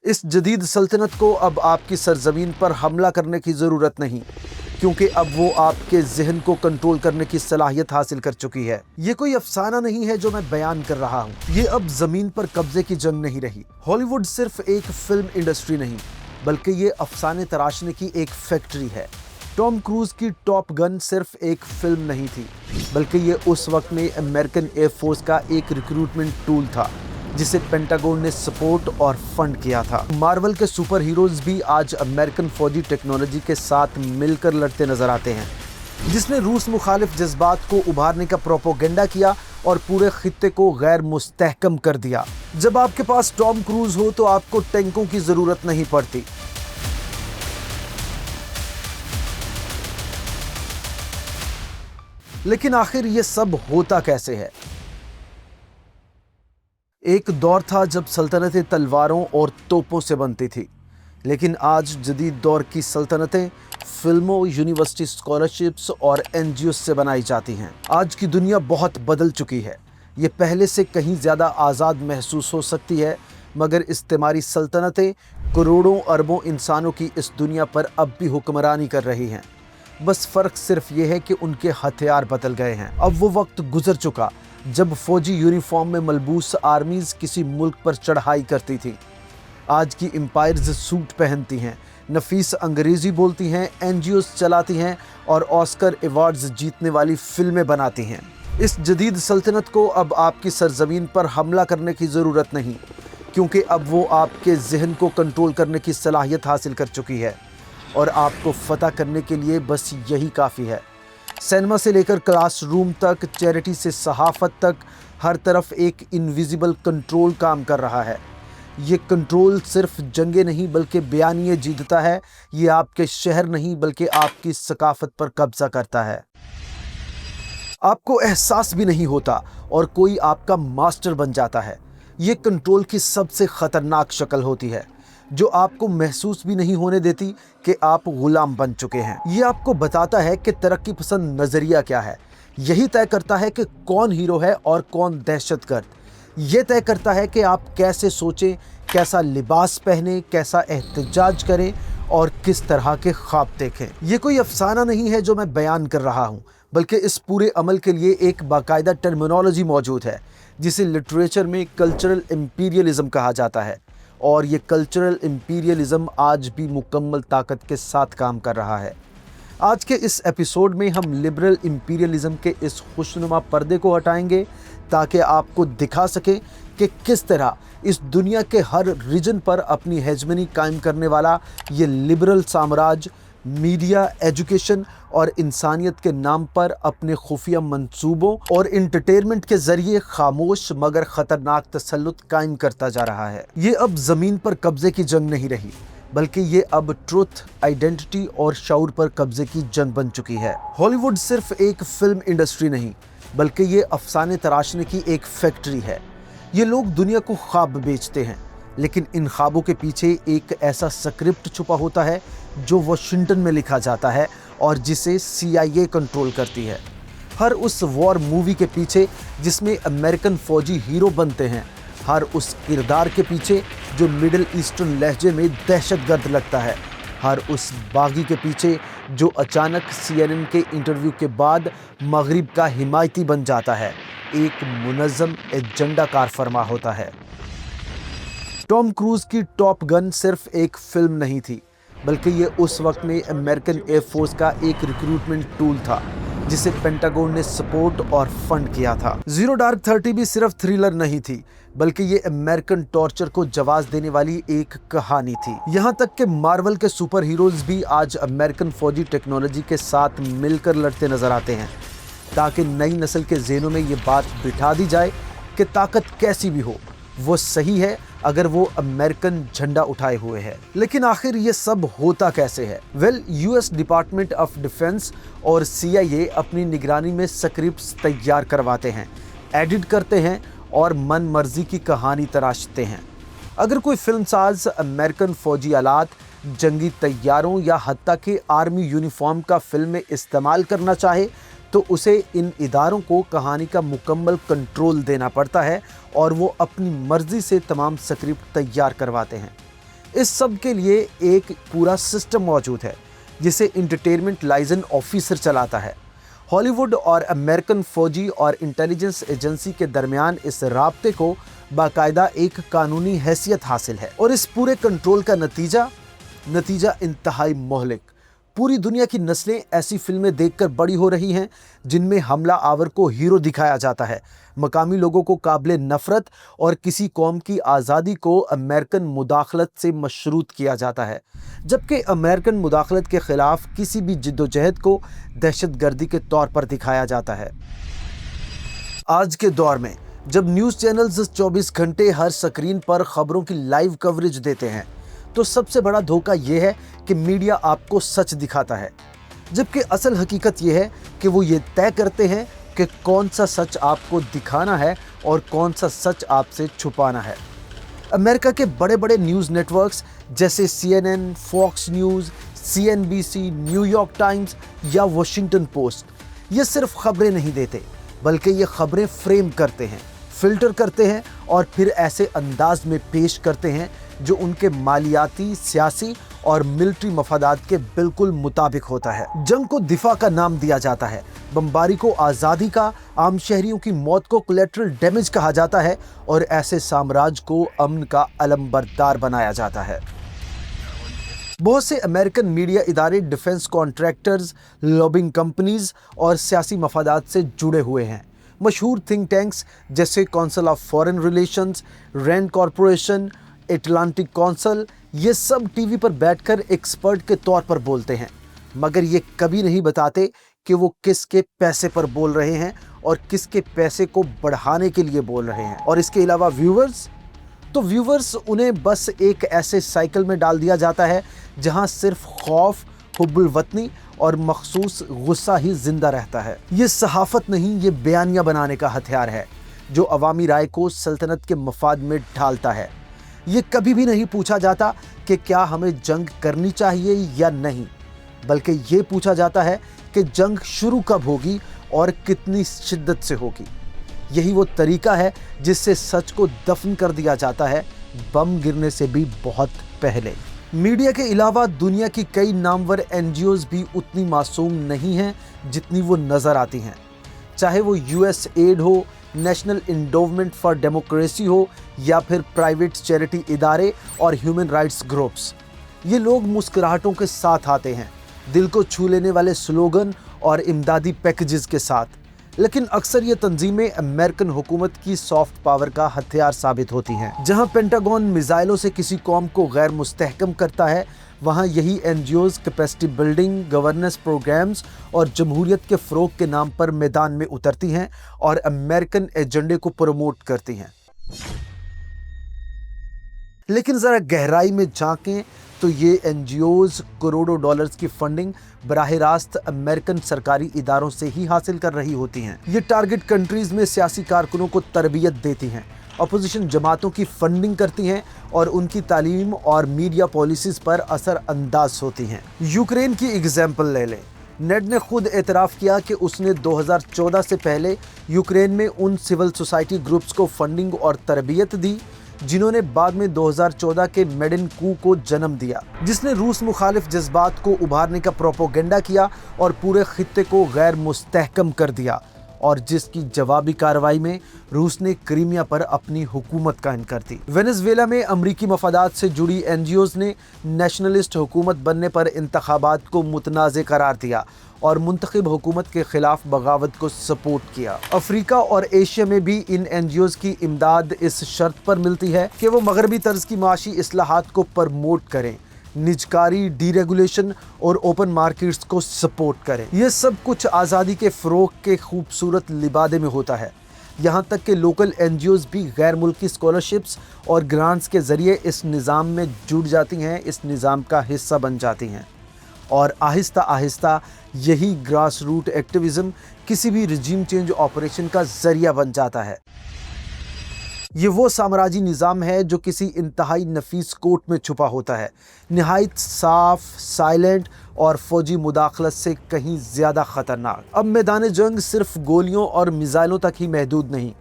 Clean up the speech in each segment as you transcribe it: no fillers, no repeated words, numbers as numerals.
इस जदीद सल्तनत को अब आपकी सरजमीन पर हमला करने की ज़रूरत नहीं, क्योंकि अब वो आपके जहन को कंट्रोल करने की सलाहियत हासिल कर चुकी है। ये कोई अफसाना नहीं है जो मैं बयान कर रहा हूँ। ये अब ज़मीन पर कब्जे की जंग नहीं रही। हॉलीवुड सिर्फ एक फिल्म इंडस्ट्री नहीं, बल्कि ये अफसाने तराशने की एक फैक्ट्री है। टॉम क्रूज की टॉप गन सिर्फ एक फिल्म नहीं थी, बल्कि ये उस वक्त में अमेरिकन एयरफोर्स का एक रिक्रूटमेंट टूल था जिसे पेंटागन ने सपोर्ट और फंड किया था। मार्वल के सुपर हीरोज भी आज अमेरिकन फौजी टेक्नोलॉजी के साथ मिलकर लड़ते नजर आते हैं, जिसने रूस मुखालिफ जज्बात को उभारने का प्रोपोगेंडा किया और पूरे खित्ते को गैर मुस्तहकम कर दिया। जब आपके पास टॉम क्रूज हो तो आपको टैंकों की जरूरत नहीं पड़ती। लेकिन आखिर ये सब होता कैसे है? एक दौर था जब सल्तनतें तलवारों और तोपों से बनती थी, लेकिन आज जदीद दौर की सल्तनतें फिल्मों, यूनिवर्सिटी स्कॉलरशिप्स और एनजीओ से बनाई जाती हैं। आज की दुनिया बहुत बदल चुकी है। ये पहले से कहीं ज़्यादा आज़ाद महसूस हो सकती है, मगर इस्तेमारी सल्तनतें करोड़ों अरबों इंसानों की इस दुनिया पर अब भी हुक्मरानी कर रही हैं। बस फ़र्क सिर्फ ये है कि उनके हथियार बदल गए हैं। अब वो वक्त गुजर चुका जब फौजी यूनिफॉर्म में मलबूस आर्मीज़ किसी मुल्क पर चढ़ाई करती थी। आज की एम्पायर्स सूट पहनती हैं, नफीस अंग्रेज़ी बोलती हैं, एनजीओस चलाती हैं और ऑस्कर अवार्ड्स जीतने वाली फिल्में बनाती हैं। इस जदीद सल्तनत को अब आपकी सरजमीन पर हमला करने की ज़रूरत नहीं, क्योंकि अब वो आपके जहन को कंट्रोल करने की सलाहियत हासिल कर चुकी है और आपको फतह करने के लिए बस यही काफ़ी है। सिनेमा से लेकर क्लासरूम तक, चैरिटी से सहाफ़त तक, हर तरफ एक इनविजिबल कंट्रोल काम कर रहा है। ये कंट्रोल सिर्फ जंगे नहीं बल्कि बयानिए जीतता है। ये आपके शहर नहीं बल्कि आपकी सकाफत पर कब्जा करता है। आपको एहसास भी नहीं होता और कोई आपका मास्टर बन जाता है। ये कंट्रोल की सबसे ख़तरनाक शक्ल होती है, जो आपको महसूस भी नहीं होने देती कि आप गुलाम बन चुके हैं। ये आपको बताता है कि तरक्की पसंद नज़रिया क्या है। यही तय करता है कि कौन हीरो है और कौन दहशतगर्द। ये तय करता है कि आप कैसे सोचें, कैसा लिबास पहने, कैसा एहतजाज करें और किस तरह के ख्वाब देखें। ये कोई अफसाना नहीं है जो मैं बयान कर रहा हूँ, बल्कि इस पूरे अमल के लिए एक बाकायदा टर्मिनोलॉजी मौजूद है, जिसे लिटरेचर में कल्चरल इंपीरियलिज्म कहा जाता है। और ये कल्चरल इंपीरियलिज्म आज भी मुकम्मल ताकत के साथ काम कर रहा है। आज के इस एपिसोड में हम लिबरल इंपीरियलिज्म के इस खुशनुमा पर्दे को हटाएंगे, ताकि आपको दिखा सके कि किस तरह इस दुनिया के हर रीजन पर अपनी हेजमनी कायम करने वाला ये लिबरल साम्राज्य मीडिया, एजुकेशन और इंसानियत के नाम पर अपने खुफिया मंसूबों और इंटरटेनमेंट के जरिए खामोश मगर ख़तरनाक तसल्लुत कायम करता जा रहा है। ये अब ज़मीन पर कब्ज़े की जंग नहीं रही, बल्कि ये अब ट्रुथ, आइडेंटिटी और शऊर पर कब्ज़े की जंग बन चुकी है। हॉलीवुड सिर्फ एक फिल्म इंडस्ट्री नहीं, बल्कि ये अफसाने तराशने की एक फैक्ट्री है। ये लोग दुनिया को ख्वाब बेचते हैं, लेकिन इन ख्वाबों के पीछे एक ऐसा स्क्रिप्ट छुपा होता है जो वाशिंगटन में लिखा जाता है और जिसे CIA कंट्रोल करती है। हर उस वॉर मूवी के पीछे जिसमें अमेरिकन फ़ौजी हीरो बनते हैं, हर उस किरदार के पीछे जो मिडिल ईस्टर्न लहजे में दहशतगर्द लगता है, हर उस बागी के पीछे जो अचानक CNN के इंटरव्यू के बाद मगरिब का हिमायती बन जाता है, एक मुनज़्ज़म एजेंडा कार फरमा होता है। टॉम क्रूज की टॉप गन सिर्फ एक फिल्म नहीं थी, बल्कि ये उस वक्त में अमेरिकन एयरफोर्स का एक रिक्रूटमेंट टूल था जिसे पेंटागन ने सपोर्ट और फंड किया था। ज़ीरो डार्क 30 भी सिर्फ थ्रिलर नहीं थी, बल्कि ये अमेरिकन टॉर्चर को जवाब देने वाली एक कहानी थी। यहाँ तक कि मार्वल के सुपर हीरोज भी आज अमेरिकन फौजी टेक्नोलॉजी के साथ मिलकर लड़ते नजर आते हैं, ताकि नई नस्ल के ज़हनों में ये बात बिठा दी जाए कि ताकत कैसी भी हो, वो सही है अगर वो अमेरिकन झंडा उठाए हुए है। लेकिन आखिर ये सब होता कैसे है? US डिपार्टमेंट ऑफ डिफेंस और CIA अपनी निगरानी में स्क्रिप्ट्स तैयार करवाते हैं, एडिट करते हैं और मन मर्जी की कहानी तराशते हैं। अगर कोई फिल्म साज अमेरिकन फौजी आलात, जंगी तैयारों या हत्ता के आर्मी यूनिफॉर्म का फिल्म में इस्तेमाल करना चाहे, तो उसे इन इदारों को कहानी का मुकम्मल कंट्रोल देना पड़ता है और वो अपनी मर्जी से तमाम स्क्रिप्ट तैयार करवाते हैं। इस सब के लिए एक पूरा सिस्टम मौजूद है जिसे एंटरटेनमेंट लाइजन ऑफिसर चलाता है। हॉलीवुड और अमेरिकन फौजी और इंटेलिजेंस एजेंसी के दरमियान इस राब्ते को बाकायदा एक कानूनी हैसियत हासिल है और इस पूरे कंट्रोल का नतीजा इंतहाई मोहलिक। पूरी दुनिया की नस्लें ऐसी फिल्में देखकर बड़ी हो रही हैं जिनमें हमला आवर को हीरो दिखाया जाता है, मकामी लोगों को काबिले नफरत और किसी कौम की आज़ादी को अमेरिकन मुदाखलत से मशरूत किया जाता है, जबकि अमेरिकन मुदाखलत के खिलाफ किसी भी जिद्दोजहद को दहशतगर्दी के तौर पर दिखाया जाता है। आज के दौर में जब न्यूज़ चैनल्स 24 घंटे हर स्क्रीन पर खबरों की लाइव कवरेज देते हैं तो सबसे बड़ा धोखा यह है कि मीडिया आपको सच दिखाता है, जबकि असल हकीकत यह है कि वो ये तय करते हैं कि कौन सा सच आपको दिखाना है और कौन सा सच आपसे छुपाना है। अमेरिका के बड़े बड़े न्यूज़ नेटवर्क्स जैसे CNN, fox news, CNBC, New York times या वॉशिंगटन पोस्ट ये सिर्फ खबरें नहीं देते, बल्कि ये खबरें फ्रेम करते हैं, फिल्टर करते हैं और फिर ऐसे अंदाज में पेश करते हैं जो उनके मालियाती, सियासी और मिलिट्री मफादात के बिल्कुल मुताबिक होता है। जंग को दिफा का नाम दिया जाता है, बमबारी को आज़ादी का, आम शहरियों की मौत को कोलैटरल डैमेज कहा जाता है और ऐसे साम्राज्य को अमन का अलमबरदार बनाया जाता है। बहुत से अमेरिकन मीडिया इदारे डिफेंस कॉन्ट्रैक्टर्स, लॉबिंग कंपनीज और सियासी मफादात से जुड़े हुए हैं। मशहूर थिंक टैंक्स जैसे Council of Foreign Relations, Rand Corporation, Atlantic Council ये सब टीवी पर बैठकर एक्सपर्ट के तौर पर बोलते हैं, मगर ये कभी नहीं बताते कि वो किसके पैसे पर बोल रहे हैं और किसके पैसे को बढ़ाने के लिए बोल रहे हैं। और इसके अलावा व्यूवर्स उन्हें बस एक ऐसे साइकिल में डाल दिया जाता है जहां सिर्फ खौफ, हुब्बुल वतनी और मखसूस गुस्सा ही जिंदा रहता है। ये सहाफत नहीं, ये बयानिया बनाने का हथियार है जो अवामी राय को सल्तनत के मफाद में ढालता है। ये कभी भी नहीं पूछा जाता कि क्या हमें जंग करनी चाहिए या नहीं, बल्कि ये पूछा जाता है कि जंग शुरू कब होगी और कितनी शिद्दत से होगी। यही वो तरीका है जिससे सच को दफन कर दिया जाता है, बम गिरने से भी बहुत पहले। मीडिया के अलावा दुनिया की कई नामवर NGOs भी उतनी मासूम नहीं हैं जितनी वो नज़र आती हैं, चाहे वो USAID हो, नेशनल एंडोवमेंट फॉर डेमोक्रेसी हो या फिर प्राइवेट चैरिटी इदारे और ह्यूमन राइट्स ग्रुप्स। ये लोग मुस्कुराहटों के साथ आते हैं, दिल को छू लेने वाले स्लोगन और इमदादी पैकेजेस के साथ, लेकिन अक्सर ये तंजीमें अमेरिकन हुकूमत की सॉफ्ट पावर का हथियार साबित होती हैं। जहां पेंटागन मिसाइलों से किसी कौम को गैर मुस्तहकम करता है, वहां यही NGOs capacity building, governance programmes और जमहूरियत के फ़रोग़ के नाम पर मैदान में उतरती हैं और अमेरिकन एजेंडे को प्रमोट करती हैं। लेकिन ज़रा गहराई में झांकें तो ये NGOs करोड़ों डॉलर्स की फंडिंग बराह रास्त अमेरिकन सरकारी इदारों से ही हासिल कर रही होती हैं। ये टारगेट कंट्रीज़ में सियासी कारकुनों को तरबियत देती हैं, अपोजिशन जमातों की फंडिंग करती हैं और उनकी तालीम और मीडिया पॉलिसीज़ पर असर अंदाज होती हैं। यूक्रेन की एग्जाम्पल ले लें। नेड ने खुद एतराफ़ किया कि उसने 2014 से पहले यूक्रेन में उन सिविल सोसाइटी ग्रुप्स को फंडिंग और तरबियत दी जिन्होंने बाद में 2014 के मेडन कू को जन्म दिया, जिसने रूस मुखालिफ जज्बात को उभारने का प्रोपोगेंडा किया और पूरे खित्ते को गैर मुस्तहकम कर दिया, और जिसकी जवाबी कार्रवाई में रूस ने क्रीमिया पर अपनी हुकूमत कायम कर दी। वेनेजुएला में अमरीकी मफादात से जुड़ी NGOs ने नेशनलिस्ट हुकूमत बनने पर इंतखाबात को मुतनाज़ करार दिया और मुंतखब हुकूमत के खिलाफ बगावत को सपोर्ट किया। अफ्रीका और एशिया में भी इन NGOs की इमदाद इस शर्त पर मिलती है कि वो मगरबी तर्ज की माशी इस्लाहात को प्रमोट करें, निजकारी, डीरेगुलेशन और ओपन मार्केट्स को सपोर्ट करें। ये सब कुछ आज़ादी के फ़रोग़ के खूबसूरत लिबादे में होता है। यहाँ तक कि लोकल NGOs भी गैर मुल्की स्कॉलरशिप्स और ग्रांट्स के ज़रिए इस निज़ाम में जुड़ जाती हैं, इस निज़ाम का हिस्सा बन जाती हैं, और आहिस्ता आहिस्ता यही ग्रास रूट एक्टिविज़म किसी भी रिजीम चेंज ऑपरेशन का ज़रिया बन जाता है। ये वो साम्राज्यी निज़ाम है जो किसी इंतहाई नफीस कोट में छुपा होता है, निहायत साफ, साइलेंट और फौजी मुदाखलत से कहीं ज़्यादा ख़तरनाक। अब मैदान जंग सिर्फ गोलियों और मिसाइलों तक ही महदूद नहीं,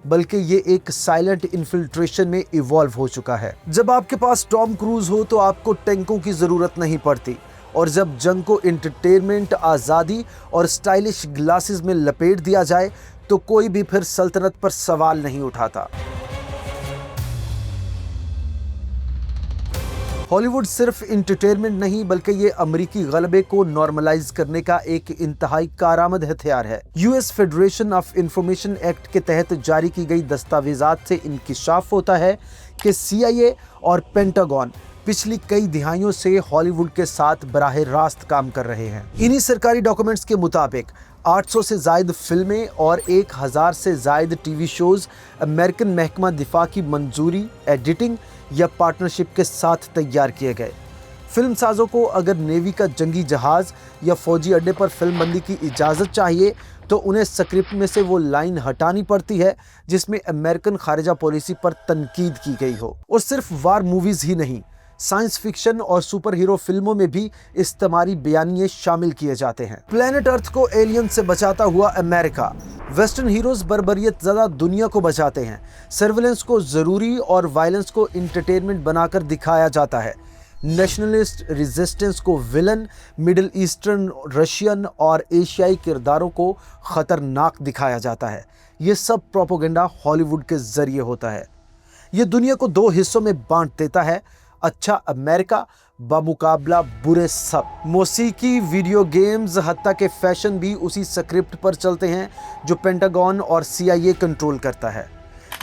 बल्कि ये एक साइलेंट इन्फिल्ट्रेशन में इवॉल्व हो चुका है। जब आपके पास टॉम क्रूज हो तो आपको टैंकों की जरूरत नहीं पड़ती, और जब जंग को एंटरटेनमेंट, आज़ादी और स्टाइलिश ग्लासेस में लपेट दिया जाए तो कोई भी फिर सल्तनत पर सवाल नहीं उठाता। हॉलीवुड सिर्फ एंटरटेनमेंट नहीं बल्कि ये अमेरिकी गलबे को नॉर्मलाइज करने का एक इंतहाई कारआमद हथियार है। US federation of information act के तहत जारी की गई दस्तावेजात से इंकिशाफ होता है कि CIA और पेंटागन पिछली कई दिहाइयों से हॉलीवुड के साथ बराह रास्त काम कर रहे हैं। इन्हीं सरकारी डॉक्यूमेंट्स के मुताबिक 800 से ज़ायद फिल्में और 1000 से ज़ायद टीवी शोज अमेरिकन महकमा दिफा की मंजूरी, एडिटिंग या पार्टनरशिप के साथ तैयार किए गए। फिल्म साजों को अगर नेवी का जंगी जहाज या फौजी अड्डे पर फिल्म बंदी की इजाज़त चाहिए तो उन्हें स्क्रिप्ट में से वो लाइन हटानी पड़ती है जिसमें अमेरिकन खारिजा पॉलिसी पर तनकीद की गई हो। और सिर्फ वार मूवीज़ ही नहीं, साइंस फिक्शन और सुपर हीरो फिल्मों में भी इस्तेमारी बयानिए शामिल किए जाते हैं। प्लेनेट अर्थ को एलियन से बचाता हुआ अमेरिका, वेस्टर्न हीरोज बर्बरियत ज़्यादा दुनिया को बचाते हैं। सर्विलेंस को ज़रूरी और वायलेंस को एंटरटेनमेंट बनाकर दिखाया जाता है। नेशनलिस्ट रेजिस्टेंस को विलन, मिडिल ईस्टर्न, रशियन और एशियाई किरदारों को ख़तरनाक दिखाया जाता है। ये सब प्रोपेगेंडा हॉलीवुड के ज़रिए होता है। ये दुनिया को दो हिस्सों में बांट देता है, अच्छा अमेरिका बामुकाबला बुरे सब। मौसीकी, वीडियो गेम्स, हत्ता के फैशन भी उसी स्क्रिप्ट पर चलते हैं जो पेंटागन और CIA कंट्रोल करता है।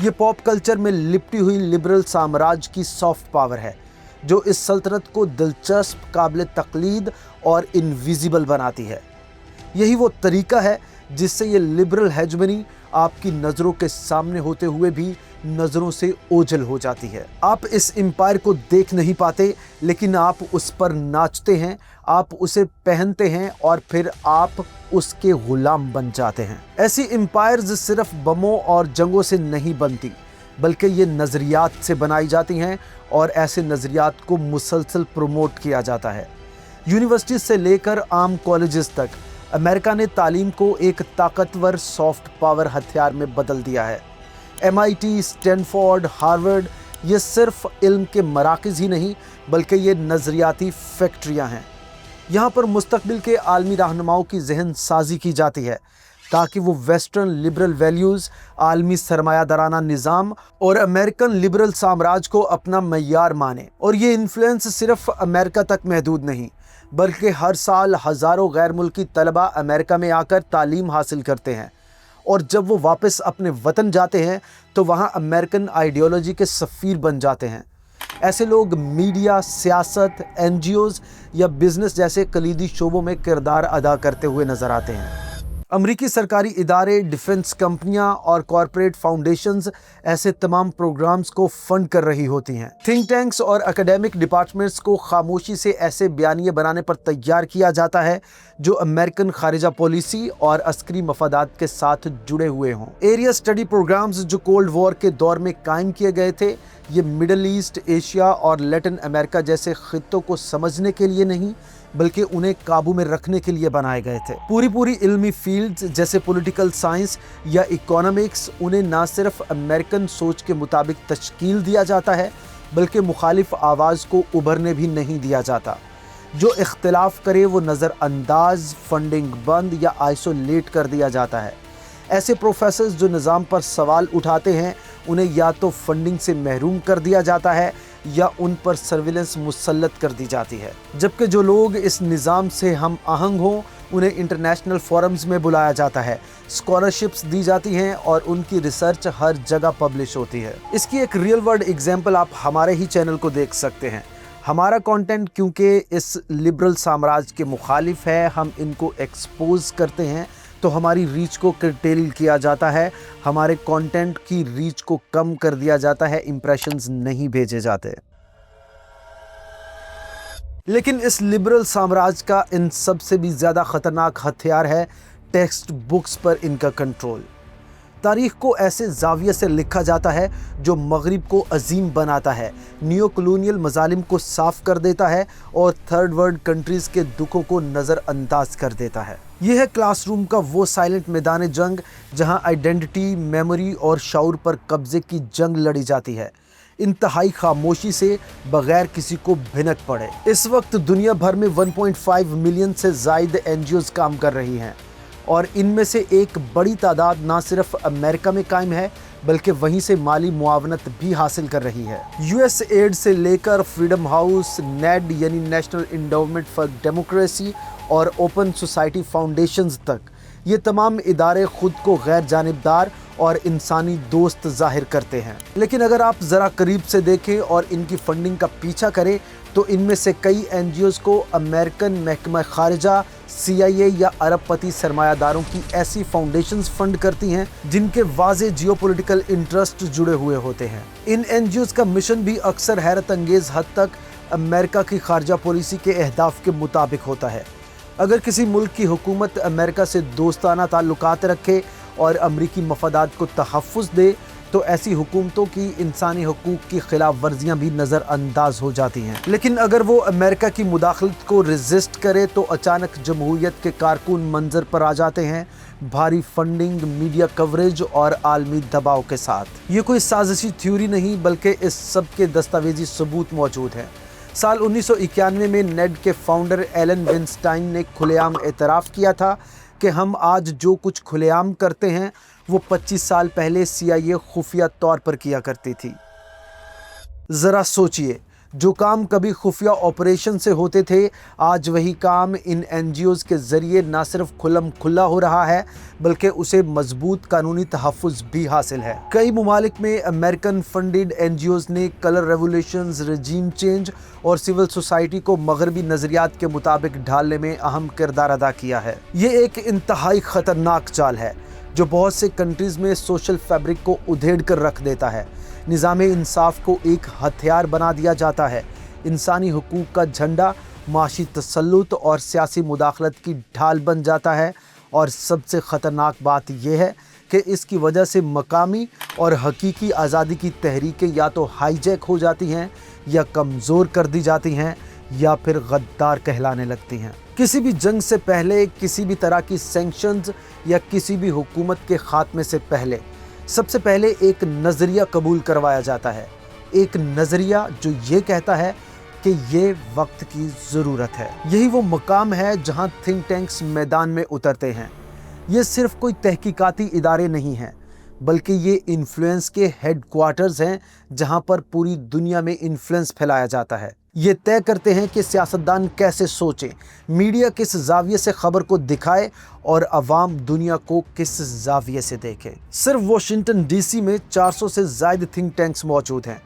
ये पॉप कल्चर में लिपटी हुई लिबरल साम्राज्य की सॉफ्ट पावर है जो इस सल्तनत को दिलचस्प, काबिल तकलीद और इनविजिबल बनाती है। यही वो तरीका है जिससे ये लिबरल हेजमनी आपकी नज़रों के सामने होते हुए भी नज़रों से ओझल हो जाती है। आप इस एम्पायर को देख नहीं पाते लेकिन आप उस पर नाचते हैं, आप उसे पहनते हैं और फिर आप उसके गुलाम बन जाते हैं। ऐसी एम्पायर्स सिर्फ बमों और जंगों से नहीं बनती बल्कि ये नज़रियात से बनाई जाती हैं और ऐसे नज़रियात को मुसलसल प्रमोट किया जाता है। यूनिवर्सिटी से लेकर आम कॉलेजेस तक अमेरिका ने तालीम को एक ताकतवर सॉफ्ट पावर हथियार में बदल दिया है। MIT, स्टैनफोर्ड, हार्वर्ड ये सिर्फ इल्म के मराकज़ ही नहीं बल्कि ये नज़रियाती फैक्ट्रियाँ हैं। यहाँ पर मुस्तकबिल के आलमी रहनुमाओं की जहन साजी की जाती है ताकि वो वेस्टर्न लिबरल वैल्यूज़, आलमी सरमायादाराना निज़ाम और अमेरिकन लिबरल साम्राज्य को अपना मय्यार माने। और ये इन्फ्लुएंस सिर्फ अमेरिका तक महदूद नहीं बल्कि हर साल हज़ारों गैर मुल्की तलबा अमेरिका में आकर तालीम हासिल करते हैं और जब वो वापस अपने वतन जाते हैं तो वहाँ अमेरिकन आइडियोलॉजी के सफ़ीर बन जाते हैं। ऐसे लोग मीडिया, सियासत, NGOs या बिजनेस जैसे कलीदी शोबों में किरदार अदा करते हुए नजर आते हैं। अमरीकी सरकारी इदारे, डिफेंस कंपनियां और कॉरपोरेट फाउंडेशंस ऐसे तमाम प्रोग्राम्स को फंड कर रही होती हैं। थिंक टैंक्स और एकेडमिक डिपार्टमेंट्स को खामोशी से ऐसे बयानिए बनाने पर तैयार किया जाता है जो अमेरिकन खारिजा पॉलिसी और अस्करी मफादात के साथ जुड़े हुए हों। एरिया स्टडी प्रोग्राम्स जो कोल्ड वॉर के दौर में कायम किए गए थे, ये मिडल ईस्ट, एशिया और लैटिन अमेरिका जैसे खित्तों को समझने के लिए नहीं बल्कि उन्हें काबू में रखने के लिए बनाए गए थे। पूरी इल्मी फील्ड्स जैसे पॉलिटिकल साइंस या इकोनॉमिक्स, उन्हें ना सिर्फ अमेरिकन सोच के मुताबिक तश्कील दिया जाता है बल्कि मुखालिफ आवाज़ को उभरने भी नहीं दिया जाता। जो इख्तिलाफ करे वो नज़रअंदाज, फंडिंग बंद या आइसोलेट कर दिया जाता है। ऐसे प्रोफेसर्स जो निज़ाम पर सवाल उठाते हैं उन्हें या तो फंडिंग से महरूम कर दिया जाता है या उन पर सर्विलेंस मुसल्लत कर दी जाती है, जबकि जो लोग इस निज़ाम से हम आहंग हों उन्हें इंटरनेशनल फोरम्स में बुलाया जाता है, स्कॉलरशिप्स दी जाती हैं और उनकी रिसर्च हर जगह पब्लिश होती है। इसकी एक रियल वर्ल्ड एग्जाम्पल आप हमारे ही चैनल को देख सकते हैं। हमारा कंटेंट क्योंकि इस लिबरल साम्राज्य के मुखालिफ है, हम इनको एक्सपोज करते हैं तो हमारी रीच को कर्टेल किया जाता है, हमारे कंटेंट की रीच को कम कर दिया जाता है, इंप्रेशंस नहीं भेजे जाते। लेकिन इस लिबरल साम्राज्य का इन सब से भी ज़्यादा ख़तरनाक हथियार है टेक्स्ट बुक्स पर इनका कंट्रोल। तारीख को ऐसे जाविये से लिखा जाता है जो मगरिब को अजीम बनाता है, नियो कॉलोनियल मजालिम को साफ कर देता है और थर्ड वर्ल्ड कंट्रीज के दुखों को नज़रअंदाज कर देता है। यह है क्लासरूम का वो साइलेंट मैदान जंग जहां आइडेंटिटी, मेमोरी और शऊर पर कब्जे की जंग लड़ी जाती है, इंतहाई खामोशी से, बगैर किसी को भिनक पड़े। इस वक्त दुनिया भर में 1.5 मिलियन से ज़ायद NGOs काम कर रही हैं और इनमें से एक बड़ी तादाद ना सिर्फ अमेरिका में कायम है बल्कि वहीं से माली मुआवनत भी हासिल कर रही है। USAID से लेकर फ्रीडम हाउस, नेड यानी नेशनल एंडाउमेंट फॉर डेमोक्रेसी और ओपन सोसाइटी फाउंडेशंस तक ये तमाम इदारे खुद को गैर जानिबदार और इंसानी दोस्त जाहिर करते हैं। लेकिन अगर आप ज़रा करीब से देखें और इनकी फंडिंग का पीछा करें तो इनमें से कई NGOs को अमेरिकन महकमा खारिजा, CIA या अरबपति सरमायादारों की ऐसी फाउंडेशंस फंड करती हैं जिनके वाज़े जियोपॉलिटिकल इंटरेस्ट जुड़े हुए होते हैं। इन NGOs का मिशन भी अक्सर हैरत अंगेज़ हद तक अमेरिका की खारजा पॉलिसी के अहदाफ के मुताबिक होता है। अगर किसी मुल्क की हुकूमत अमेरिका से दोस्ताना ताल्लुकात रखे और अमरीकी मफादात को तहफ़्फ़ुज़ दे तो ऐसी हुकूमतों की इंसानी हकूक़ की खिलाफ वर्जियाँ भी नज़रअंदाज हो जाती हैं। लेकिन अगर वो अमेरिका की मुदाखलत को रेजिस्ट करे तो अचानक जमहूरियत के कारकुन मंजर पर आ जाते हैं, भारी फंडिंग, मीडिया कवरेज और आलमी दबाव के साथ। ये कोई साजिशी थ्योरी नहीं बल्कि इस सब के दस्तावेजी सबूत मौजूद हैं। साल 1991 में नेड के फाउंडर एलन विंस्टाइन ने खुलेआम एतराफ़ किया था कि हम आज जो कुछ खुलेआम करते हैं वो 25 साल पहले CIA खुफिया तौर पर किया करती थी। ज़रा सोचिए, जो काम कभी खुफिया ऑपरेशन से होते थे, आज वही काम इन NGOs के ज़रिए ना सिर्फ खुल्लम खुल्ला हो रहा है बल्कि उसे मजबूत कानूनी तहफ़्फ़ुज़ भी हासिल है। कई ममालिक में अमेरिकन फंडेड NGOs ने कलर रेवोल्यूशंस, रजीम चेंज और सिविल सोसाइटी को मगरबी नज़रियात के मुताबिक ढालने में अहम किरदार अदा किया है। ये एक इंतहाई ख़तरनाक चाल है जो बहुत से कंट्रीज़ में सोशल फैब्रिक को उधेड़ कर रख देता है। निज़ाम इंसाफ को एक हथियार बना दिया जाता है, इंसानी हुकूक का झंडा माशी तसल्लुत और सियासी मुदाखलत की ढाल बन जाता है। और सबसे ख़तरनाक बात यह है कि इसकी वजह से मकामी और हकीकी आज़ादी की तहरीकें या तो हाईजैक हो जाती हैं या कमज़ोर कर दी जाती हैं या फिर गद्दार कहलाने लगती हैं। किसी भी जंग से पहले, किसी भी तरह की सैंक्शंस या किसी भी हुकूमत के ख़ात्मे से पहले सबसे पहले एक नज़रिया कबूल करवाया जाता है, एक नज़रिया जो ये कहता है कि ये वक्त की ज़रूरत है। यही वो मकाम है जहाँ थिंक टैंक्स मैदान में उतरते हैं। ये सिर्फ कोई तहकीकाती इदारे नहीं हैं बल्कि ये इन्फ्लुएंस के हेडक्वार्टर्स हैं जहाँ पर पूरी दुनिया में इन्फ्लुएंस फैलाया जाता है। ये तय करते हैं कि सियासतदान कैसे सोचें, मीडिया किस जाविये से खबर को दिखाए और अवाम दुनिया को किस जाविये से देखे। सिर्फ वाशिंगटन DC में 400 से ज़ायद थिंक टैंक्स मौजूद हैं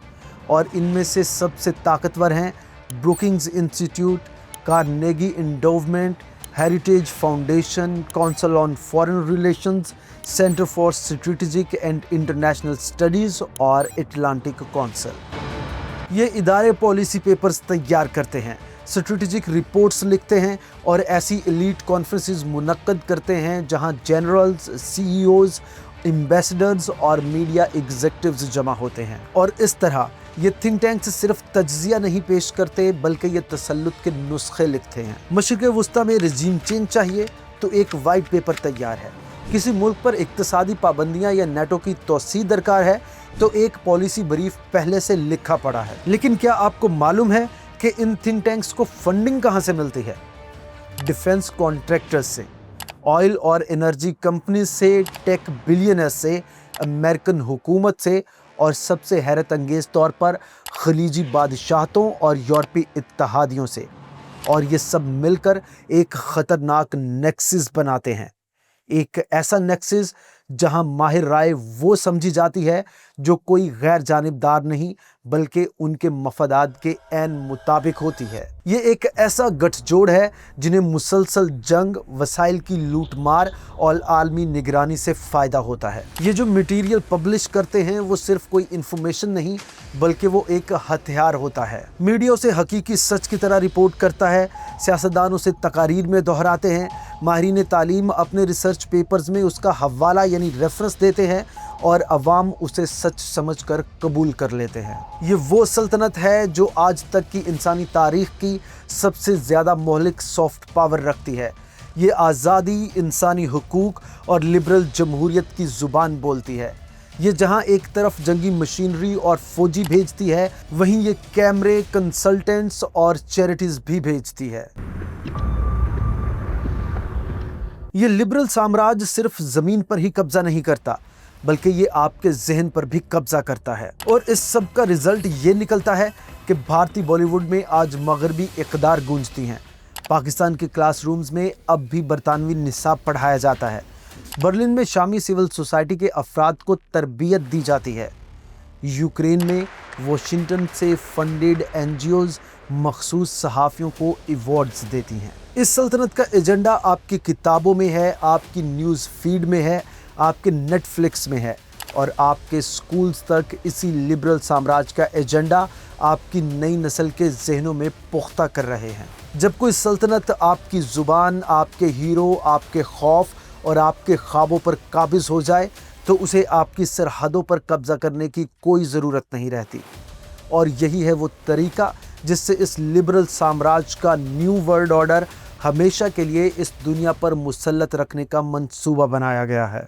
और इनमें से सबसे ताकतवर हैं Brookings Institute, Carnegie Endowment, Heritage Foundation, Council on Foreign Relations, Center for Strategic and International Studies और अटलांटिक काउंसिल। ये इदारे पॉलिसी पेपर्स तैयार करते हैं, स्ट्रेटेजिक रिपोर्ट्स लिखते हैं और ऐसी एलीट कॉन्फ्रेंसेस मुनक्कद करते हैं जहां जनरल्स, CEOs, एम्बेसडर्स और मीडिया एग्जीक्यूटिव्स जमा होते हैं। और इस तरह ये थिंक टैंक्स सिर्फ तज्जिया नहीं पेश करते बल्कि ये तसल्लुत के नुस्खे लिखते हैं। मशरिक़ वस्ता में रजीम चेंज चाहिए तो एक वाइट पेपर तैयार है। किसी मुल्क पर इक्तिसादी पाबंदियां या नेटो की तोसी दरकार है तो एक पॉलिसी ब्रीफ पहले से लिखा पड़ा है। लेकिन क्या आपको मालूम है कि इन थिंक टैंक्स को फंडिंग कहां से मिलती है? डिफेंस कॉन्ट्रैक्टर्स से, ऑयल और एनर्जी कंपनी से, टेक बिलियनर्स से, अमेरिकन हुकूमत से और सबसे हैरत अंगेज़ तौर पर खलीजी बादशाहतों और यूरोपीय इत्तेहादियों से। और ये सब मिलकर एक ख़तरनाक नेक्सस बनाते हैं, एक ऐसा नेक्सस जहां माहिर राय वो समझी जाती है जो कोई गैर जानिबदार नहीं बल्कि उनके मफादात के ऐन मुताबिक होती है। ये एक ऐसा गठजोड़ है जिन्हें मुसलसल जंग, वसाइल की लूट मार और आलमी निगरानी से फ़ायदा होता है। ये जो मटीरियल पब्लिश करते हैं वो सिर्फ कोई इन्फॉर्मेशन नहीं बल्कि वो एक हथियार होता है। मीडिया उसे हकीकी सच की तरह रिपोर्ट करता है, सियासतदान उसे तकारीर में दोहराते हैं, माहिरीन तालीम अपने रिसर्च पेपर्स में उसका हवाला यानी रेफरेंस देते हैं और अवाम उसे सच समझकर कबूल कर लेते हैं। ये वो सल्तनत है जो आज तक की इंसानी तारीख की सबसे ज़्यादा मोहलिक सॉफ्ट पावर रखती है। ये आज़ादी, इंसानी हुकूक और लिबरल जमहूरियत की ज़ुबान बोलती है। ये जहां एक तरफ जंगी मशीनरी और फौजी भेजती है, वहीं ये कैमरे, कंसल्टेंट्स और चैरिटीज़ भी भेजती है। ये लिबरल साम्राज्य सिर्फ ज़मीन पर ही कब्जा नहीं करता बल्कि ये आपके जहन पर भी कब्जा करता है। और इस सब का रिजल्ट ये निकलता है कि भारतीय बॉलीवुड में आज मगरबी इक़्तिदार गूंजती हैं। पाकिस्तान के क्लासरूम्स में अब भी बरतानवी निसाब पढ़ाया जाता है। बर्लिन में शामी सिविल सोसाइटी के अफराद को तरबियत दी जाती है। यूक्रेन में वाशिंगटन से फंडेड एनजीओज मखसूस सहाफ़ियों को अवार्ड्स देती हैं। इस सल्तनत का एजेंडा आपकी किताबों में है, आपकी न्यूज़ फीड में है, आपके नेटफ्लिक्स में है और आपके स्कूल्स तक इसी लिबरल साम्राज्य का एजेंडा आपकी नई नस्ल के जहनों में पुख्ता कर रहे हैं। जब कोई सल्तनत आपकी ज़ुबान, आपके हीरो, आपके खौफ और आपके ख्वाबों पर काबिज हो जाए तो उसे आपकी सरहदों पर कब्जा करने की कोई ज़रूरत नहीं रहती। और यही है वो तरीका जिससे इस लिबरल साम्राज्य का न्यू वर्ल्ड ऑर्डर हमेशा के लिए इस दुनिया पर मुसल्लत रखने का मंसूबा बनाया गया है।